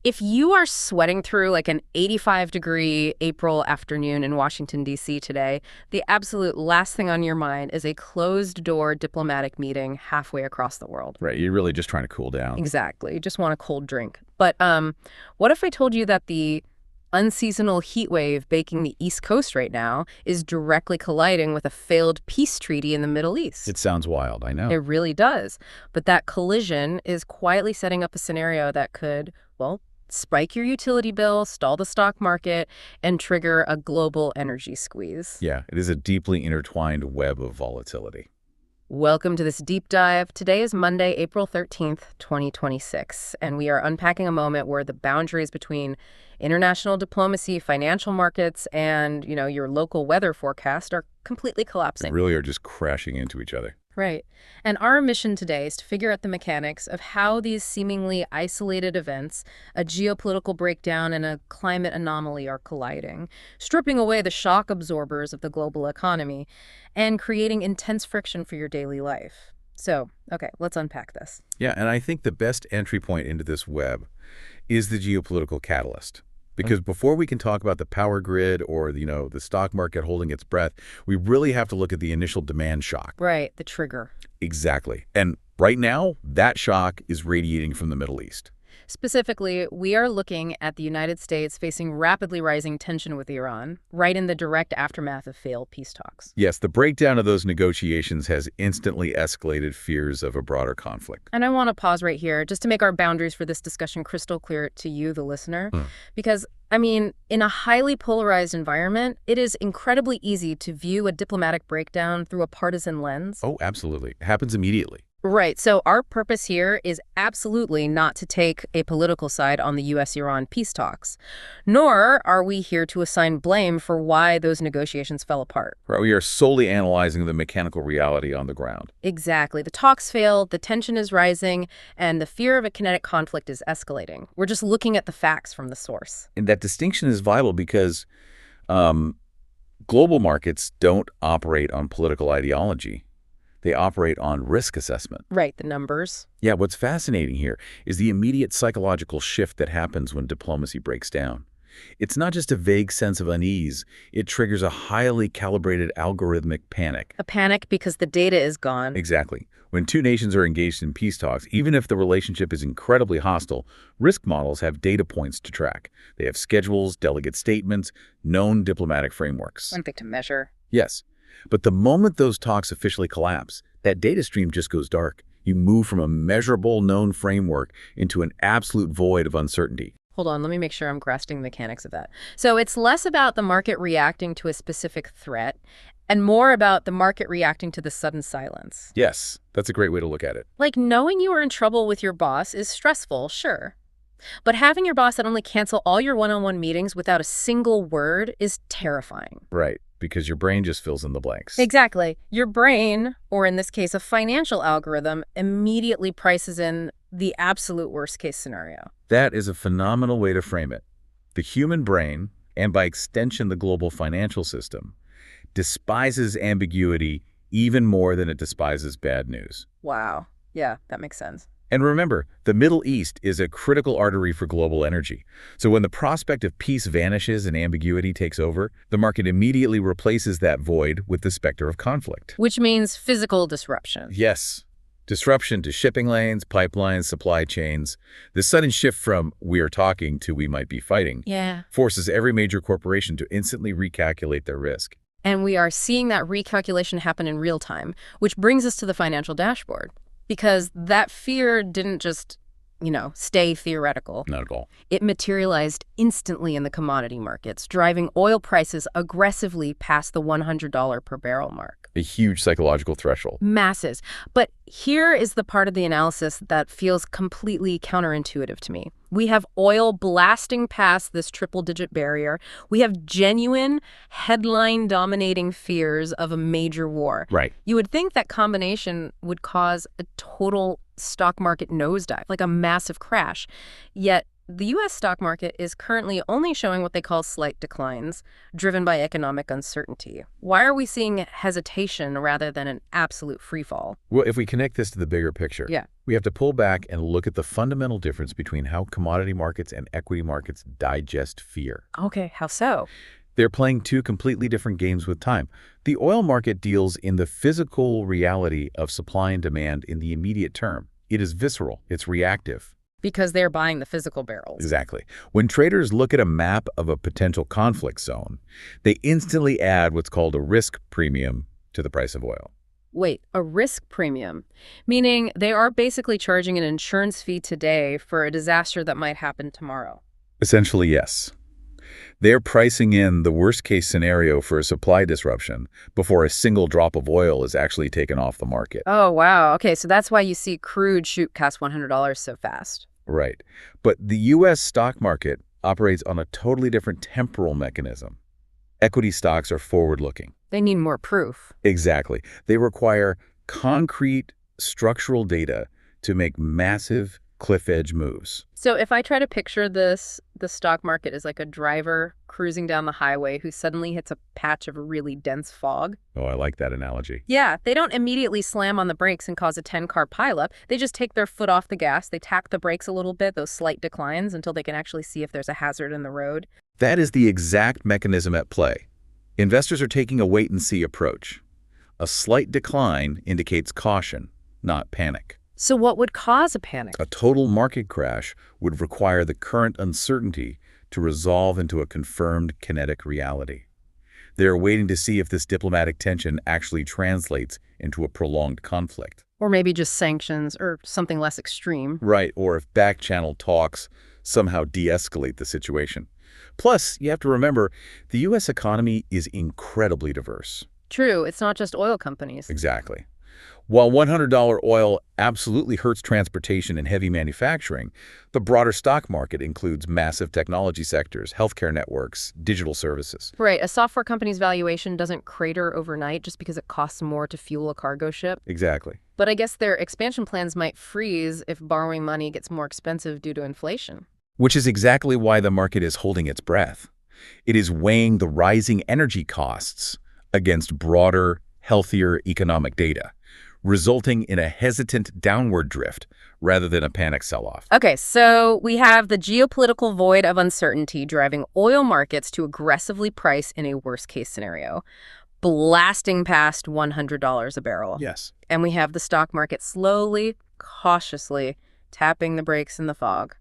If you are sweating through like an 85-degree April afternoon in Washington, D.C. today, the absolute last thing on your mind is a closed-door diplomatic meeting halfway across the world. Right, you're really just trying to cool down. Exactly. You just want a cold drink. But what if I told you that the unseasonal heat wave baking the East Coast right now is directly colliding with a failed peace treaty in the Middle East? It sounds wild, I know. It really does. But that collision is quietly setting up a scenario that could, well, spike your utility bill, stall the stock market, and trigger a global energy squeeze. Yeah, it is a deeply intertwined web of volatility. Welcome to this deep dive. Today is Monday, April 13th, 2026, and we are unpacking a moment where the boundaries between international diplomacy, financial markets, and, your local weather forecast are completely collapsing. They really are just crashing into each other. Right. And our mission today is to figure out the mechanics of how these seemingly isolated events, a geopolitical breakdown and a climate anomaly, are colliding, stripping away the shock absorbers of the global economy and creating intense friction for your daily life. So, okay, let's unpack this. Yeah, and I think the best entry point into this web is the geopolitical catalyst. Because before we can talk about the power grid or, the stock market holding its breath, we really have to look at the initial demand shock. Right, the trigger. Exactly. And right now, that shock is radiating from the Middle East. Specifically, we are looking at the United States facing rapidly rising tension with Iran, right in the direct aftermath of failed peace talks. Yes, the breakdown of those negotiations has instantly escalated fears of a broader conflict. And I want to pause right here just to make our boundaries for this discussion crystal clear to you, the listener, because in a highly polarized environment, it is incredibly easy to view a diplomatic breakdown through a partisan lens. Oh, absolutely. It happens immediately. Right. So our purpose here is absolutely not to take a political side on the U.S.-Iran peace talks, nor are we here to assign blame for why those negotiations fell apart. Right. We are solely analyzing the mechanical reality on the ground. Exactly. The talks failed, the tension is rising, and the fear of a kinetic conflict is escalating. We're just looking at the facts from the source. And that distinction is vital because global markets don't operate on political ideology. They operate on risk assessment. Right, the numbers. Yeah, what's fascinating here is the immediate psychological shift that happens when diplomacy breaks down. It's not just a vague sense of unease. It triggers a highly calibrated algorithmic panic. A panic because the data is gone. Exactly. When two nations are engaged in peace talks, even if the relationship is incredibly hostile, risk models have data points to track. They have schedules, delegate statements, known diplomatic frameworks. Something to measure. Yes. But the moment those talks officially collapse, that data stream just goes dark. You move from a measurable, known framework into an absolute void of uncertainty. Hold on, let me make sure I'm grasping the mechanics of that. So it's less about the market reacting to a specific threat and more about the market reacting to the sudden silence. Yes, that's a great way to look at it. Like knowing you are in trouble with your boss is stressful, sure. But having your boss suddenly cancel all your one-on-one meetings without a single word is terrifying. Right, because your brain just fills in the blanks. Exactly. Your brain, or in this case a financial algorithm, immediately prices in the absolute worst-case scenario. That is a phenomenal way to frame it. The human brain, and by extension the global financial system, despises ambiguity even more than it despises bad news. Wow. Yeah, that makes sense. And remember, the Middle East is a critical artery for global energy. So when the prospect of peace vanishes and ambiguity takes over, the market immediately replaces that void with the specter of conflict. Which means physical disruption. Yes. Disruption to shipping lanes, pipelines, supply chains. The sudden shift from "we are talking" to "we might be fighting" forces every major corporation to instantly recalculate their risk. And we are seeing that recalculation happen in real time, which brings us to the financial dashboard. Because that fear didn't just, stay theoretical. Not at all. It materialized instantly in the commodity markets, driving oil prices aggressively past the $100 per barrel mark. A huge psychological threshold. Masses. But here is the part of the analysis that feels completely counterintuitive to me. We have oil blasting past this triple-digit barrier. We have genuine, headline-dominating fears of a major war. Right. You would think that combination would cause a total stock market nosedive, like a massive crash. Yet The U.S. stock market is currently only showing what they call slight declines, driven by economic uncertainty. Why are we seeing hesitation rather than an absolute freefall? Well, if we connect this to the bigger picture, Yeah. we have to pull back and look at the fundamental difference between how commodity markets and equity markets digest fear. Okay, how so? They're playing two completely different games with time. The oil market deals in the physical reality of supply and demand in the immediate term. It is visceral. It's reactive. Because they're buying the physical barrels. Exactly. When traders look at a map of a potential conflict zone, they instantly add what's called a risk premium to the price of oil. Wait, a risk premium, meaning they are basically charging an insurance fee today for a disaster that might happen tomorrow. Essentially, yes. They're pricing in the worst-case scenario for a supply disruption before a single drop of oil is actually taken off the market. Oh, wow. Okay, so that's why you see crude shoot past $100 so fast. Right. But the U.S. stock market operates on a totally different temporal mechanism. Equity stocks are forward-looking. They need more proof. Exactly. They require concrete structural data to make massive cliff-edge moves. So if I try to picture this, the stock market is like a driver cruising down the highway who suddenly hits a patch of really dense fog. Oh, I like that analogy. Yeah, they don't immediately slam on the brakes and cause a 10-car pileup. They just take their foot off the gas, they tack the brakes a little bit, those slight declines, until they can actually see if there's a hazard in the road. That is the exact mechanism at play. Investors are taking a wait-and-see approach. A slight decline indicates caution, not panic. So what would cause a panic? A total market crash would require the current uncertainty to resolve into a confirmed kinetic reality. They're waiting to see if this diplomatic tension actually translates into a prolonged conflict. Or maybe just sanctions or something less extreme. Right, or if back-channel talks somehow de-escalate the situation. Plus, you have to remember, the U.S. economy is incredibly diverse. True, it's not just oil companies. Exactly. While $100 oil absolutely hurts transportation and heavy manufacturing, the broader stock market includes massive technology sectors, healthcare networks, digital services. Right, a software company's valuation doesn't crater overnight just because it costs more to fuel a cargo ship. Exactly. But I guess their expansion plans might freeze if borrowing money gets more expensive due to inflation. Which is exactly why the market is holding its breath. It is weighing the rising energy costs against broader, healthier economic data, resulting in a hesitant downward drift rather than a panic sell-off. Okay, so we have the geopolitical void of uncertainty driving oil markets to aggressively price in a worst-case scenario, blasting past $100 a barrel. Yes. And we have the stock market slowly, cautiously tapping the brakes in the fog.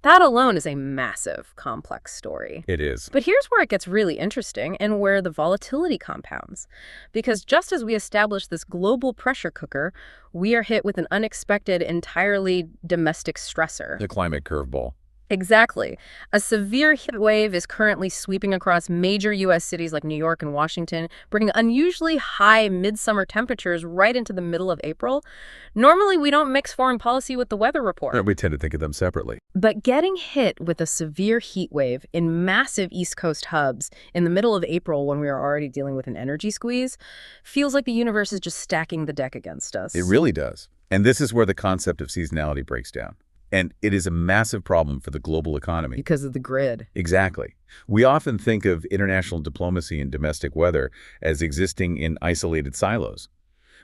That alone is a massive, complex story. It is. But here's where it gets really interesting and where the volatility compounds. Because just as we establish this global pressure cooker, we are hit with an unexpected, entirely domestic stressor. The climate curveball. Exactly. A severe heat wave is currently sweeping across major U.S. cities like New York and Washington, bringing unusually high midsummer temperatures right into the middle of April. Normally, we don't mix foreign policy with the weather report. We tend to think of them separately. But getting hit with a severe heat wave in massive East Coast hubs in the middle of April when we are already dealing with an energy squeeze feels like the universe is just stacking the deck against us. It really does. And this is where the concept of seasonality breaks down. And it is a massive problem for the global economy. Because of the grid. Exactly. We often think of international diplomacy and domestic weather as existing in isolated silos,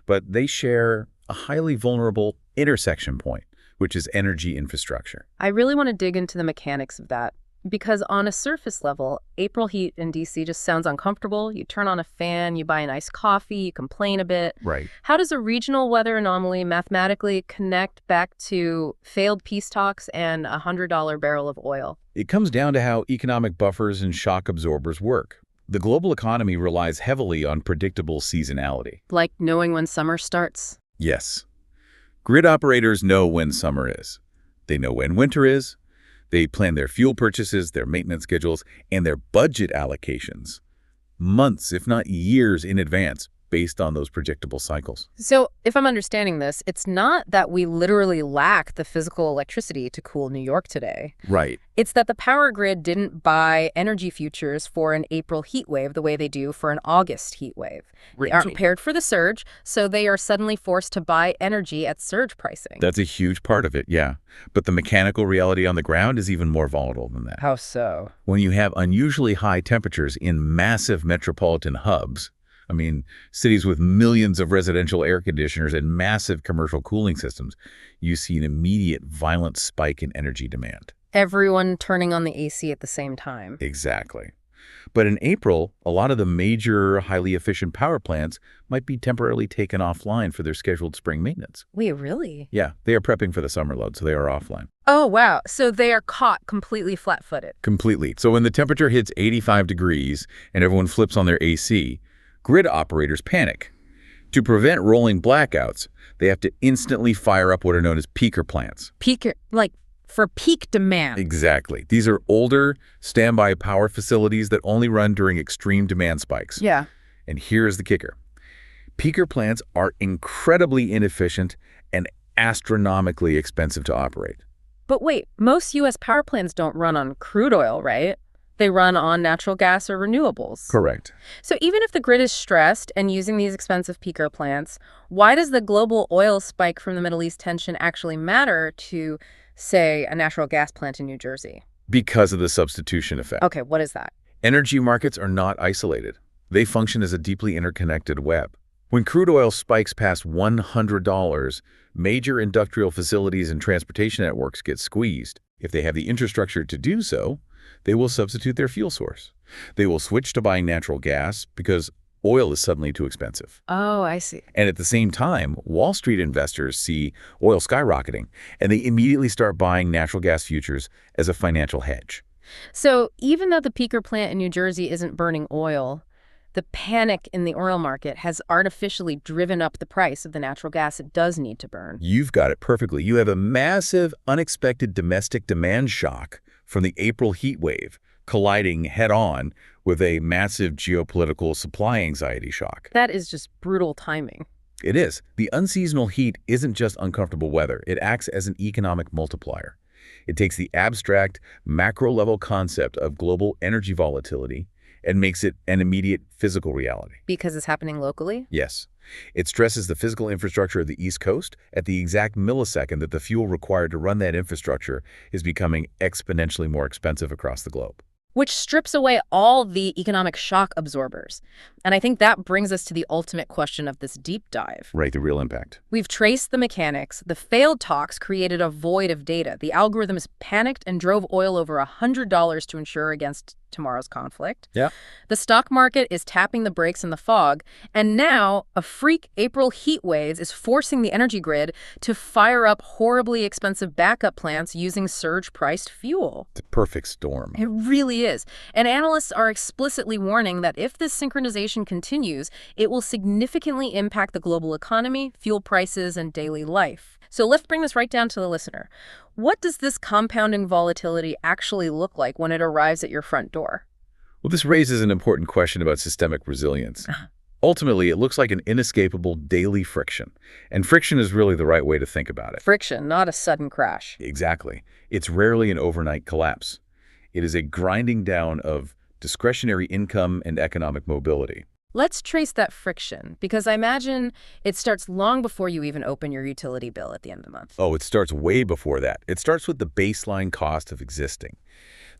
but they share a highly vulnerable intersection point, which is energy infrastructure. I really want to dig into the mechanics of that. Because on a surface level, April heat in D.C. just sounds uncomfortable. You turn on a fan, you buy an iced coffee, you complain a bit. Right. How does a regional weather anomaly mathematically connect back to failed peace talks and a $100 barrel of oil? It comes down to how economic buffers and shock absorbers work. The global economy relies heavily on predictable seasonality. Like knowing when summer starts? Yes. Grid operators know when summer is. They know when winter is. They plan their fuel purchases, their maintenance schedules, and their budget allocations months, if not years, in advance, based on those predictable cycles. So if I'm understanding this, it's not that we literally lack the physical electricity to cool New York today. Right. It's that the power grid didn't buy energy futures for an April heat wave the way they do for an August heat wave. They aren't prepared for the surge, so they are suddenly forced to buy energy at surge pricing. That's a huge part of it, yeah. But the mechanical reality on the ground is even more volatile than that. How so? When you have unusually high temperatures in massive metropolitan hubs, I mean, cities with millions of residential air conditioners and massive commercial cooling systems, you see an immediate violent spike in energy demand. Everyone turning on the AC at the same time. Exactly. But in April, a lot of the major, highly efficient power plants might be temporarily taken offline for their scheduled spring maintenance. Wait, really? Yeah, they are prepping for the summer load, so they are offline. Oh, wow. So they are caught completely flat-footed. Completely. So when the temperature hits 85 degrees and everyone flips on their AC, grid operators panic. To prevent rolling blackouts, they have to instantly fire up what are known as peaker plants. Peaker, like for peak demand. Exactly. These are older, standby power facilities that only run during extreme demand spikes. Yeah. And here's the kicker. Peaker plants are incredibly inefficient and astronomically expensive to operate. But wait, most U.S. power plants don't run on crude oil, right? They run on natural gas or renewables. Correct. So even if the grid is stressed and using these expensive peaker plants, why does the global oil spike from the Middle East tension actually matter to, say, a natural gas plant in New Jersey? Because of the substitution effect. Okay, what is that? Energy markets are not isolated. They function as a deeply interconnected web. When crude oil spikes past $100, major industrial facilities and transportation networks get squeezed. If they have the infrastructure to do so, they will substitute their fuel source. They will switch to buying natural gas because oil is suddenly too expensive. Oh, I see. And at the same time, Wall Street investors see oil skyrocketing, and they immediately start buying natural gas futures as a financial hedge. So even though the peaker plant in New Jersey isn't burning oil, the panic in the oil market has artificially driven up the price of the natural gas it does need to burn. You've got it perfectly. You have a massive, unexpected domestic demand shock from the April heat wave colliding head-on with a massive geopolitical supply anxiety shock. That is just brutal timing. It is. The unseasonal heat isn't just uncomfortable weather. It acts as an economic multiplier. It takes the abstract, macro-level concept of global energy volatility and makes it an immediate physical reality. Because it's happening locally? Yes. It stresses the physical infrastructure of the East Coast at the exact millisecond that the fuel required to run that infrastructure is becoming exponentially more expensive across the globe. Which strips away all the economic shock absorbers. And I think that brings us to the ultimate question of this deep dive. Right, the real impact. We've traced the mechanics. The failed talks created a void of data. The algorithms panicked and drove oil over $100 to insure against tomorrow's conflict. Yeah. The stock market is tapping the brakes in the fog. And now a freak April heat wave is forcing the energy grid to fire up horribly expensive backup plants using surge-priced fuel. It's a perfect storm. It really is. And analysts are explicitly warning that if this synchronization continues, it will significantly impact the global economy, fuel prices, and daily life. So let's bring this right down to the listener. What does this compounding volatility actually look like when it arrives at your front door? Well, this raises an important question about systemic resilience. Ultimately, it looks like an inescapable daily friction. And friction is really the right way to think about it. Friction, not a sudden crash. Exactly. It's rarely an overnight collapse. It is a grinding down of discretionary income and economic mobility. Let's trace that friction, because I imagine it starts long before you even open your utility bill at the end of the month. Oh, it starts way before that. It starts with the baseline cost of existing.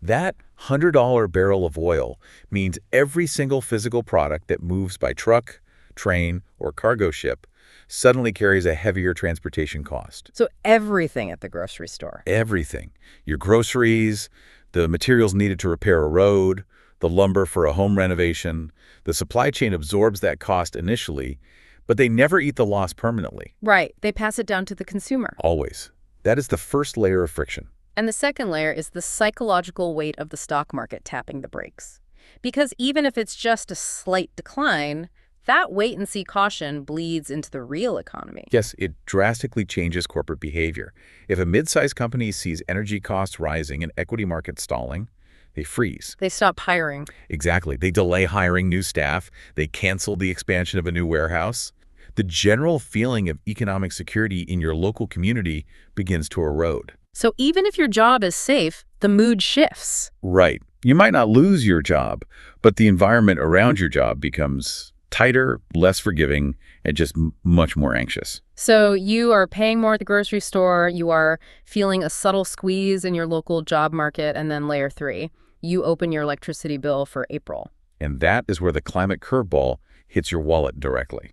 That $100 barrel of oil means every single physical product that moves by truck, train, or cargo ship suddenly carries a heavier transportation cost. So everything at the grocery store. Everything. Your groceries, the materials needed to repair a road, the lumber for a home renovation. The supply chain absorbs that cost initially, but they never eat the loss permanently. Right. They pass it down to the consumer. Always. That is the first layer of friction. And the second layer is the psychological weight of the stock market tapping the brakes. Because even if it's just a slight decline, that wait-and-see caution bleeds into the real economy. Yes, it drastically changes corporate behavior. If a mid-sized company sees energy costs rising and equity markets stalling, They freeze. They stop hiring. Exactly. They delay hiring new staff. They cancel the expansion of a new warehouse. The general feeling of economic security in your local community begins to erode. So even if your job is safe, the mood shifts. Right. You might not lose your job, but the environment around your job becomes tighter, less forgiving, and just much more anxious. So you are paying more at the grocery store, you are feeling a subtle squeeze in your local job market, and then layer 3, you open your electricity bill for April. And that is where the climate curveball hits your wallet directly.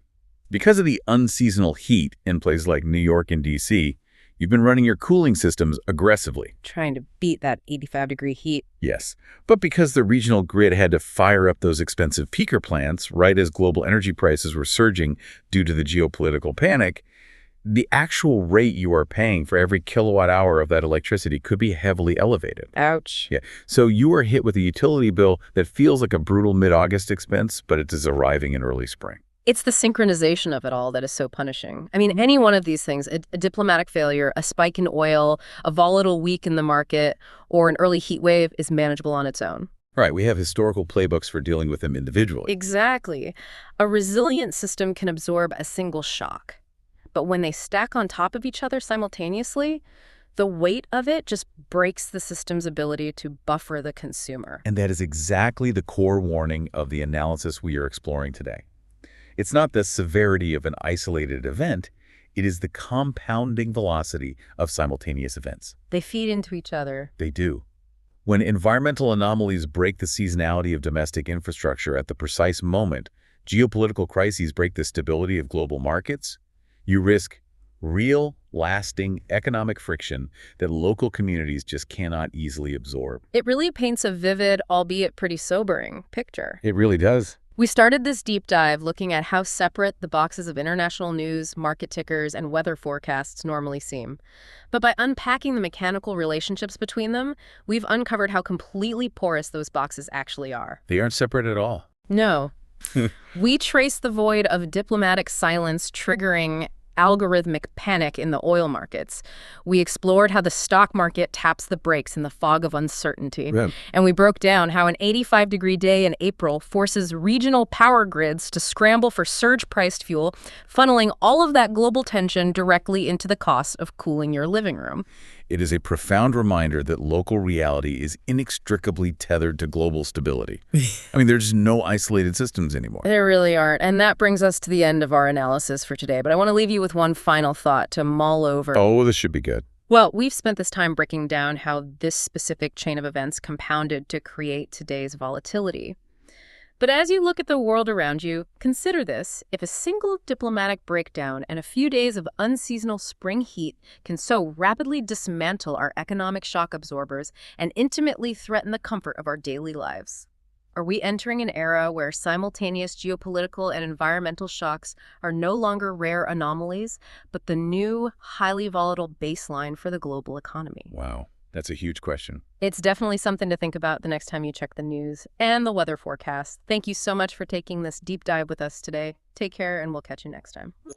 Because of the unseasonal heat in places like New York and D.C., you've been running your cooling systems aggressively. Trying to beat that 85-degree heat. Yes, but because the regional grid had to fire up those expensive peaker plants right as global energy prices were surging due to the geopolitical panic, the actual rate you are paying for every kilowatt hour of that electricity could be heavily elevated. Ouch. Yeah, so you are hit with a utility bill that feels like a brutal mid-August expense, but it is arriving in early spring. It's the synchronization of it all that is so punishing. I mean, any one of these things, a diplomatic failure, a spike in oil, a volatile week in the market, or an early heat wave is manageable on its own. Right, we have historical playbooks for dealing with them individually. Exactly. A resilient system can absorb a single shock. But when they stack on top of each other simultaneously, the weight of it just breaks the system's ability to buffer the consumer. And that is exactly the core warning of the analysis we are exploring today. It's not the severity of an isolated event, it is the compounding velocity of simultaneous events. They feed into each other. They do. When environmental anomalies break the seasonality of domestic infrastructure at the precise moment, geopolitical crises break the stability of global markets, you risk real, lasting economic friction that local communities just cannot easily absorb. It really paints a vivid, albeit pretty sobering, picture. It really does. We started this deep dive looking at how separate the boxes of international news, market tickers, and weather forecasts normally seem. But by unpacking the mechanical relationships between them, we've uncovered how completely porous those boxes actually are. They aren't separate at all. No. We trace the void of diplomatic silence triggering algorithmic panic in the oil markets. We explored how the stock market taps the brakes in the fog of uncertainty. Yeah. And we broke down how an 85-degree day in April forces regional power grids to scramble for surge-priced fuel, funneling all of that global tension directly into the cost of cooling your living room. It is a profound reminder that local reality is inextricably tethered to global stability. I mean, there's no isolated systems anymore. There really aren't. And that brings us to the end of our analysis for today. But I want to leave you with one final thought to mull over. Oh, this should be good. Well, we've spent this time breaking down how this specific chain of events compounded to create today's volatility. But as you look at the world around you, consider this. If a single diplomatic breakdown and a few days of unseasonal spring heat can so rapidly dismantle our economic shock absorbers and intimately threaten the comfort of our daily lives, are we entering an era where simultaneous geopolitical and environmental shocks are no longer rare anomalies, but the new, highly volatile baseline for the global economy? Wow. That's a huge question. It's definitely something to think about the next time you check the news and the weather forecast. Thank you so much for taking this deep dive with us today. Take care, and we'll catch you next time.